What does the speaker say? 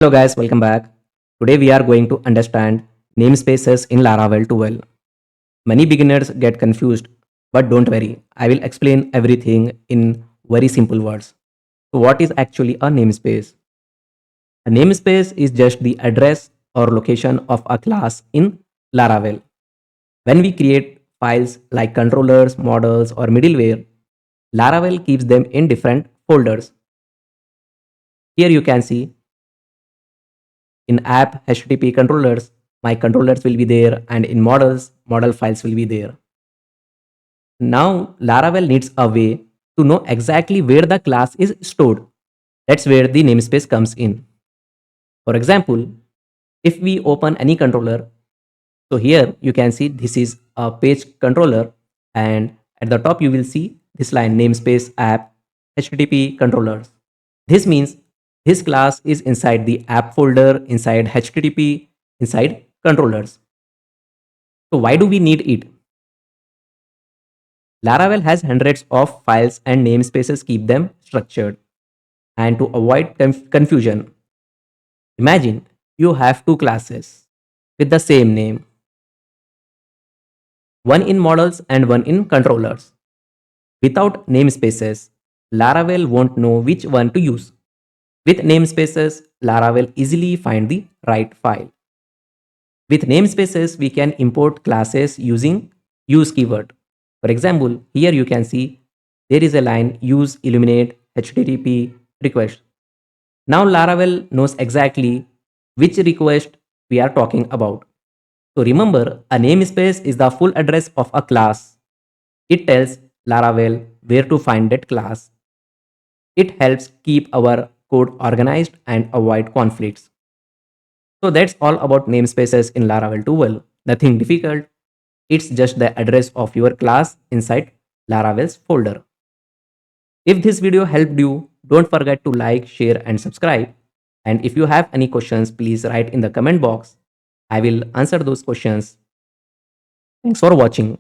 Hello guys, welcome back. Today we are going to understand namespaces in Laravel 12. Many beginners get confused, but don't worry. I will explain everything in very simple words. So what is actually a namespace? A namespace is just the address or location of a class in Laravel. When we create files like controllers, models, or middleware, Laravel keeps them in different folders. Here you can see in app HTTP controllers, my controllers will be there, and in models, model files will be there. Now, Laravel needs a way to know exactly where the class is stored. That's where the namespace comes in. For example, if we open any controller, so here you can see this is a page controller, and at the top you will see this line namespace app HTTP controllers. This means this class is inside the app folder, inside HTTP, inside controllers. So why do we need it? Laravel has hundreds of files and namespaces keep them structured. And to avoid confusion, imagine you have two classes with the same name, one in models and one in controllers. Without namespaces, Laravel won't know which one to use. With namespaces, Laravel easily find the right file. With namespaces, we can import classes using use keyword. For example, here you can see there is a line use illuminate HTTP request. Now Laravel knows exactly which request we are talking about. So remember, a namespace is the full address of a class. It tells Laravel where to find that class. It helps keep our code organized and avoid conflicts. So that's all about namespaces in Laravel 12. Nothing difficult. It's just the address of your class inside Laravel's folder. If this video helped you, don't forget to like, share and subscribe. And if you have any questions, please write in the comment box. I will answer those questions. Thanks for watching.